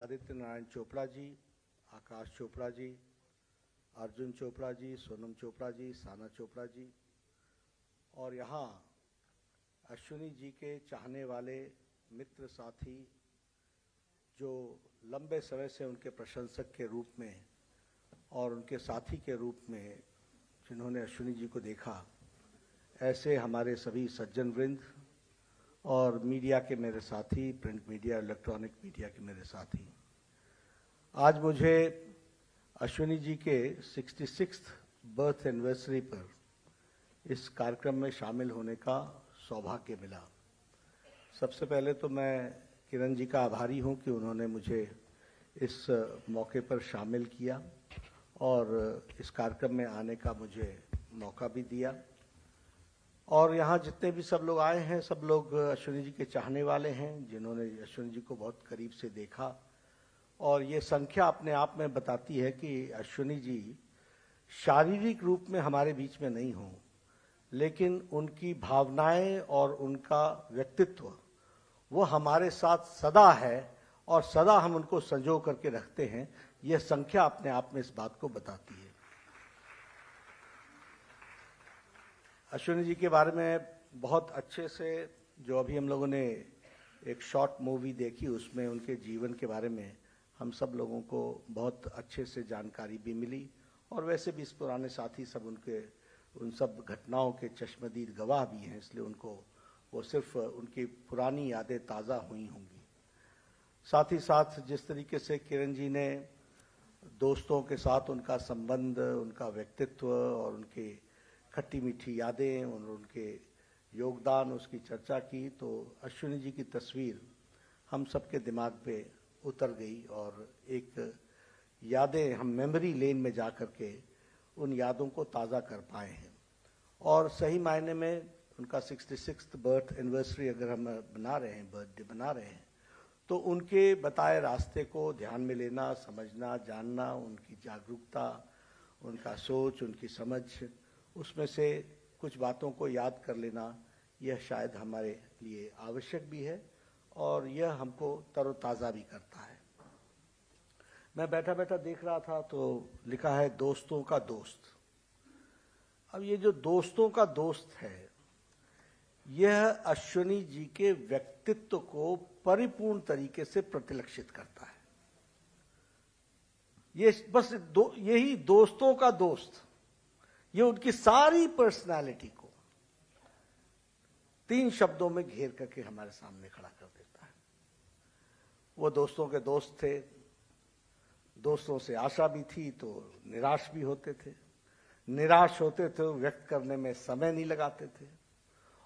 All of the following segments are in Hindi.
आदित्य नारायण चोपड़ा जी, आकाश चोपड़ा जी, अर्जुन चोपड़ा जी, सोनम चोपड़ा जी, साना चोपड़ा जी और यहाँ अश्विनी जी के चाहने वाले मित्र साथी जो लंबे समय से उनके प्रशंसक के रूप में और उनके साथी के रूप में जिन्होंने अश्विनी जी को देखा, ऐसे हमारे सभी सज्जन वृंद और मीडिया के मेरे साथी, प्रिंट मीडिया, इलेक्ट्रॉनिक मीडिया के मेरे साथी, आज मुझे अश्विनी जी के 66th बर्थ एनिवर्सरी पर इस कार्यक्रम में शामिल होने का सौभाग्य मिला। सबसे पहले तो मैं किरण जी का आभारी हूं कि उन्होंने मुझे इस मौके पर शामिल किया और इस कार्यक्रम में आने का मुझे मौका भी दिया। और यहाँ जितने भी सब लोग आए हैं, सब लोग अश्विनी जी के चाहने वाले हैं, जिन्होंने अश्विनी जी को बहुत करीब से देखा। और ये संख्या अपने आप में बताती है कि अश्विनी जी शारीरिक रूप में हमारे बीच में नहीं हों, लेकिन उनकी भावनाएं और उनका व्यक्तित्व वो हमारे साथ सदा है और सदा हम उनको संजो करके रखते हैं। यह संख्या अपने आप में इस बात को बताती है। अश्विनी जी के बारे में बहुत अच्छे से जो अभी हम लोगों ने एक शॉर्ट मूवी देखी, उसमें उनके जीवन के बारे में हम सब लोगों को बहुत अच्छे से जानकारी भी मिली और वैसे भी इस पुराने साथी सब उन सब घटनाओं के चश्मदीद गवाह भी हैं, इसलिए उनको वो सिर्फ उनकी पुरानी यादें ताज़ा हुई होंगी। साथ ही साथ जिस तरीके से किरण जी ने दोस्तों के साथ उनका संबंध, उनका व्यक्तित्व और उनके खट्टी मीठी यादें और उनके योगदान उसकी चर्चा की, तो अश्विनी जी की तस्वीर हम सबके दिमाग पे उतर गई और एक यादें हम मेमोरी लेन में जा कर के उन यादों को ताज़ा कर पाए हैं। और सही मायने में उनका 66th बर्थ एनिवर्सरी अगर हम बना रहे हैं, बर्थडे बना रहे हैं, तो उनके बताए रास्ते को ध्यान में लेना, समझना, जानना, उनकी जागरूकता, उनका सोच, उनकी समझ, उसमें से कुछ बातों को याद कर लेना, यह शायद हमारे लिए आवश्यक भी है और यह हमको तरोताज़ा भी करता है। मैं बैठा बैठा देख रहा था तो लिखा है दोस्तों का दोस्त। अब ये जो दोस्तों का दोस्त है, यह अश्विनी जी के व्यक्तित्व को परिपूर्ण तरीके से प्रतिलक्षित करता है। ये बस यही दोस्तों का दोस्त, ये उनकी सारी पर्सनालिटी को 3 शब्दों में घेर करके हमारे सामने खड़ा कर देता है। वो दोस्तों के दोस्त थे, दोस्तों से आशा भी थी तो निराश भी होते थे, निराश होते थे तो व्यक्त करने में समय नहीं लगाते थे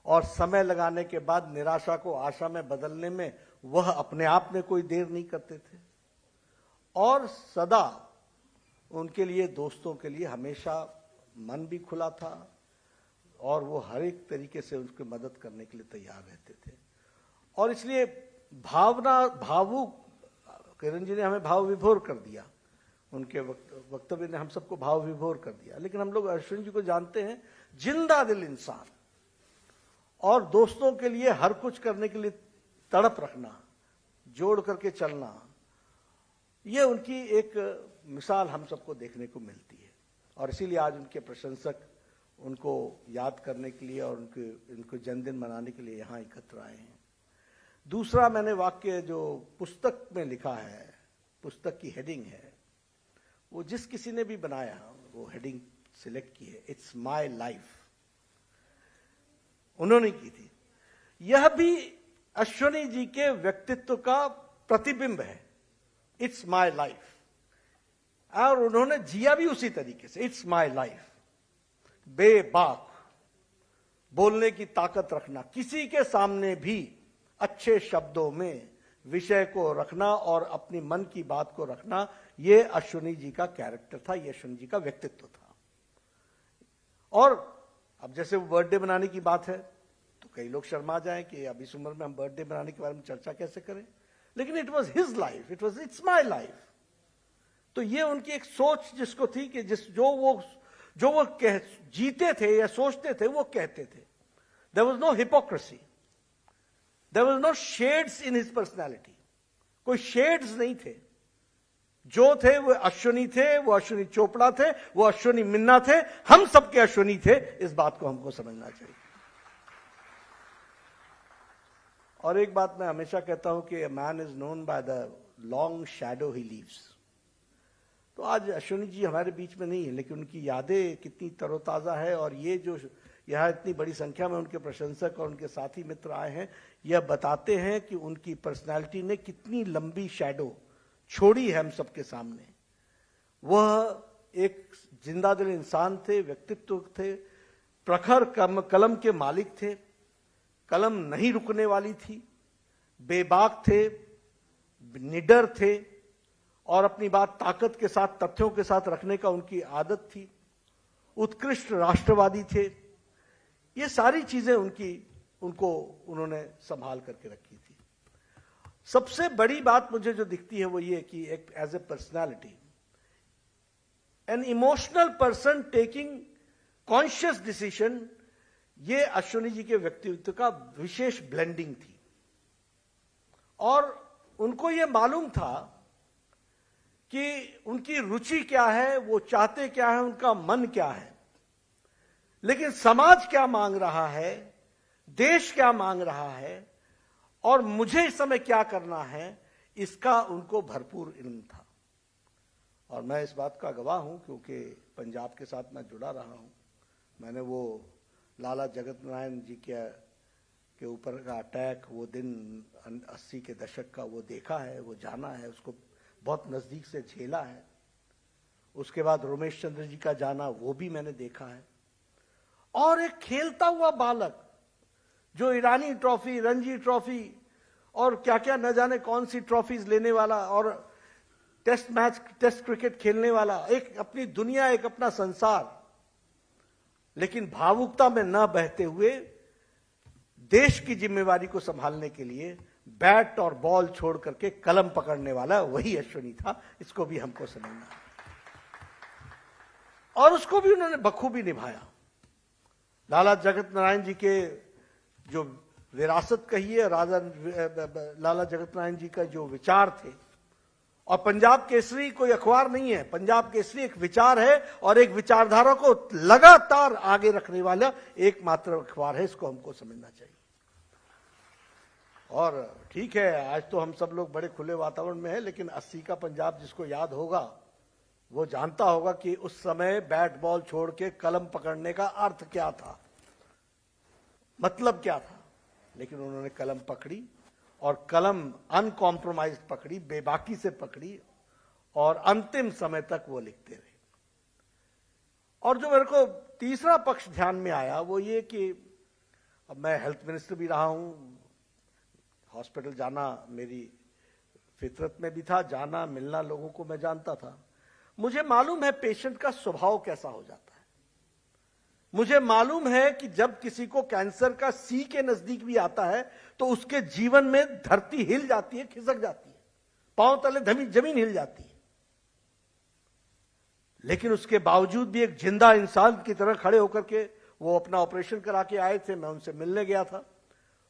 और समय लगाने के बाद निराशा को आशा में बदलने में वह अपने आप में कोई देर नहीं करते थे और सदा उनके लिए, दोस्तों के लिए हमेशा मन भी खुला था और वो हर एक तरीके से उसकी मदद करने के लिए तैयार रहते थे। और इसलिए भावुक किरण जी ने हमें भाव विभोर कर दिया, उनके वक्तव्य ने हम सबको भाव विभोर कर दिया। लेकिन हम लोग अश्विनी जी को जानते हैं जिंदा दिल इंसान और दोस्तों के लिए हर कुछ करने के लिए तड़प रखना, जोड़ करके चलना, ये उनकी एक मिसाल हम सबको देखने को मिलती है। और इसीलिए आज उनके प्रशंसक उनको याद करने के लिए और उनको जन्मदिन मनाने के लिए यहाँ एकत्र आए हैं। दूसरा मैंने वाक्य जो पुस्तक में लिखा है, पुस्तक की हेडिंग है, वो जिस किसी ने भी बनाया वो हेडिंग सिलेक्ट की है, इट्स माय लाइफ, उन्होंने की थी। यह भी अश्विनी जी के व्यक्तित्व का प्रतिबिंब है, इट्स माय लाइफ, और उन्होंने जिया भी उसी तरीके से, इट्स माय लाइफ। बेबाक बोलने की ताकत रखना, किसी के सामने भी अच्छे शब्दों में विषय को रखना और अपनी मन की बात को रखना, यह अश्विनी जी का कैरेक्टर था, यह अश्विनी जी का व्यक्तित्व था। और अब जैसे वो बर्थडे बनाने की बात है तो कई लोग शर्मा जाएं कि अब इस उम्र में हम बर्थडे बनाने के बारे में चर्चा कैसे करें, लेकिन it was his life, it's my life. तो ये उनकी एक सोच जिसको थी कि जो वो जीते थे या सोचते थे वो कहते थे। There was no hypocrisy, there was no shades in his personality, कोई शेड्स नहीं थे। जो थे वो अश्विनी थे, वो अश्विनी चोपड़ा थे, वो अश्विनी मिन्ना थे, हम सबके अश्विनी थे। इस बात को हमको समझना चाहिए। और एक बात मैं हमेशा कहता हूं कि man is known by the long shadow he leaves. तो आज अश्विनी जी हमारे बीच में नहीं है, लेकिन उनकी यादें कितनी तरोताजा है। और ये जो यहाँ इतनी बड़ी संख्या में उनके प्रशंसक और उनके साथी मित्र आए हैं, यह बताते हैं कि उनकी पर्सनालिटी ने कितनी लंबी शैडो छोड़ी है हम सबके सामने। वह एक जिंदा दिल इंसान थे, व्यक्तित्व थे, प्रखर कलम के मालिक थे, कलम नहीं रुकने वाली थी, बेबाक थे, निडर थे और अपनी बात ताकत के साथ, तथ्यों के साथ रखने का उनकी आदत थी। उत्कृष्ट राष्ट्रवादी थे। ये सारी चीजें उनको उन्होंने संभाल करके रखी थी। सबसे बड़ी बात मुझे जो दिखती है वो ये कि एक as a personality, an emotional person taking conscious decision, ये अश्विनी जी के व्यक्तित्व का विशेष ब्लेंडिंग थी। और उनको ये मालूम था कि उनकी रुचि क्या है, वो चाहते क्या है, उनका मन क्या है, लेकिन समाज क्या मांग रहा है, देश क्या मांग रहा है और मुझे इस समय क्या करना है, इसका उनको भरपूर इल्म था। और मैं इस बात का गवाह हूं क्योंकि पंजाब के साथ मैं जुड़ा रहा हूं। मैंने वो लाला जगत नारायण जी के ऊपर का अटैक, वो दिन 80 के दशक का, वो देखा है, वो जाना है, उसको बहुत नजदीक से झेला है। उसके बाद रोमेश चंद्र जी का जाना, वो भी मैंने देखा है। और एक खेलता हुआ बालक जो ईरानी ट्रॉफी, रणजी ट्रॉफी और क्या क्या न जाने कौन सी ट्रॉफीज लेने वाला और टेस्ट मैच, टेस्ट क्रिकेट खेलने वाला, एक अपनी दुनिया, एक अपना संसार, लेकिन भावुकता में न बहते हुए देश की जिम्मेवारी को संभालने के लिए बैट और बॉल छोड़ करके कलम पकड़ने वाला वही अश्विनी था। इसको भी हमको समझना है और उसको भी उन्होंने बखूबी निभाया। लाला जगत नारायण जी के जो विरासत कहिए, लाला जगत नारायण जी का जो विचार थे, और पंजाब केसरी कोई अखबार नहीं है, पंजाब केसरी एक विचार है और एक विचारधारा को लगातार आगे रखने वाला एकमात्र अखबार है। इसको हमको समझना चाहिए। और ठीक है, आज तो हम सब लोग बड़े खुले वातावरण में हैं, लेकिन 80 का पंजाब जिसको याद होगा वो जानता होगा कि उस समय बैट बॉल छोड़ के कलम पकड़ने का अर्थ क्या था, मतलब क्या था। लेकिन उन्होंने कलम पकड़ी और कलम अनकॉम्प्रोमाइज पकड़ी, बेबाकी से पकड़ी और अंतिम समय तक वो लिखते रहे। और जो मेरे को तीसरा पक्ष ध्यान में आया वो ये कि अब मैं हेल्थ मिनिस्टर भी रहा हूं, हॉस्पिटल जाना मेरी फितरत में भी था, जाना मिलना लोगों को मैं जानता था। मुझे मालूम है पेशेंट का स्वभाव कैसा हो जाता है। मुझे मालूम है कि जब किसी को कैंसर का सी के नजदीक भी आता है तो उसके जीवन में धरती हिल जाती है, खिसक जाती है, पांव तले जमीन हिल जाती है। लेकिन उसके बावजूद भी एक जिंदा इंसान की तरह खड़े होकर के वो अपना ऑपरेशन करा के आए थे। मैं उनसे मिलने गया था।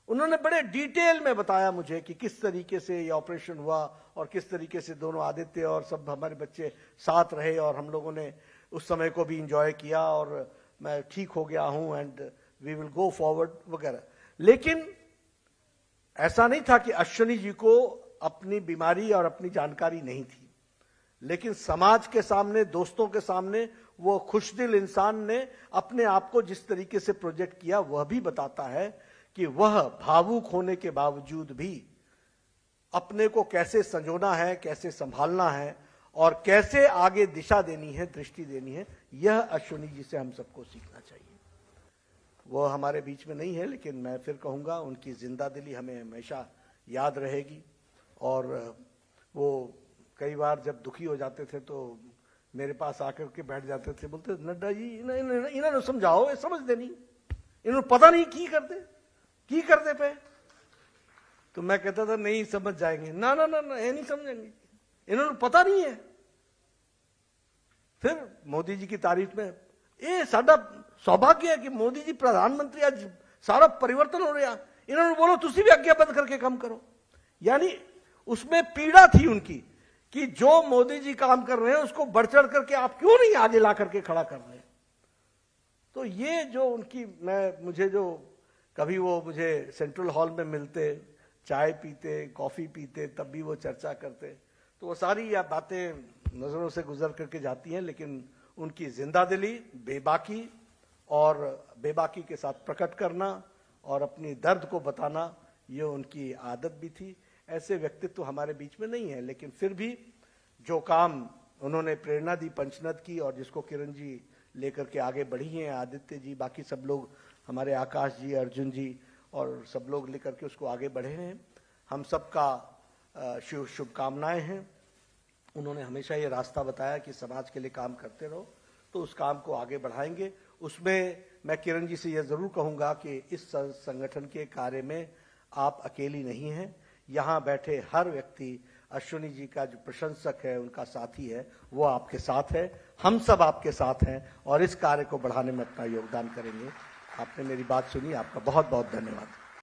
उन्होंने बड़े डिटेल में बताया मुझे कि किस तरीके से ये ऑपरेशन हुआ और किस तरीके से दोनों आदित्य और सब हमारे बच्चे साथ रहे और हम लोगों ने उस समय को भी इंजॉय किया और मैं ठीक हो गया हूं and we will go forward वगैरह। लेकिन ऐसा नहीं था कि अश्विनी जी को अपनी बीमारी और अपनी जानकारी नहीं थी, लेकिन समाज के सामने, दोस्तों के सामने वो खुशदिल इंसान ने अपने आप को जिस तरीके से प्रोजेक्ट किया वह भी बताता है कि वह भावुक होने के बावजूद भी अपने को कैसे संजोना है, कैसे संभालना है और कैसे आगे दिशा देनी है, दृष्टि देनी है। यह अश्विनी जी से हम सबको सीखना चाहिए। वो हमारे बीच में नहीं है, लेकिन मैं फिर कहूंगा उनकी जिंदा दिली हमें हमेशा याद रहेगी। और वो कई बार जब दुखी हो जाते थे तो मेरे पास आकर के बैठ जाते थे, बोलते नड्डा जी इन्होंने समझाओ, ये समझते नहीं, इन्होंने पता नहीं की करते पे। तो मैं कहता था नहीं समझ जाएंगे, ना ना ना ना ये नहीं समझेंगे, इन्होंने पता नहीं है। फिर मोदी जी की तारीफ में, ये साडा सौभाग्य है कि मोदी जी प्रधानमंत्री, आज सारा परिवर्तन हो रहा, इन्होंने बोलो तुसी भी आज्ञाबद्ध करके काम करो। यानी उसमें पीड़ा थी उनकी कि जो मोदी जी काम कर रहे हैं उसको बढ़ चढ़ करके आप क्यों नहीं आगे ला करके खड़ा कर रहे हैं। तो ये जो उनकी मुझे जो कभी वो मुझे सेंट्रल हॉल में मिलते, चाय पीते, कॉफी पीते, तब भी वो चर्चा करते, तो वो सारी या बातें नजरों से गुजर करके जाती हैं, लेकिन उनकी जिंदा दिली, बेबाकी और बेबाकी के साथ प्रकट करना और अपनी दर्द को बताना, ये उनकी आदत भी थी। ऐसे व्यक्तित्व हमारे बीच में नहीं है, लेकिन फिर भी जो काम उन्होंने प्रेरणा दी पंचनद की, और जिसको किरण जी लेकर के आगे बढ़ी हैं, आदित्य जी, बाकी सब लोग, हमारे आकाश जी, अर्जुन जी और सब लोग लेकर के उसको आगे बढ़े हैं। हम सबका शुभकामनाएं हैं। उन्होंने हमेशा ये रास्ता बताया कि समाज के लिए काम करते रहो, तो उस काम को आगे बढ़ाएंगे। उसमें मैं किरण जी से यह जरूर कहूंगा कि इस संगठन के कार्य में आप अकेली नहीं हैं। यहाँ बैठे हर व्यक्ति, अश्विनी जी का जो प्रशंसक है, उनका साथी है, वो आपके साथ है। हम सब आपके साथ हैं और इस कार्य को बढ़ाने में अपना योगदान करेंगे। आपने मेरी बात सुनी, आपका बहुत बहुत धन्यवाद।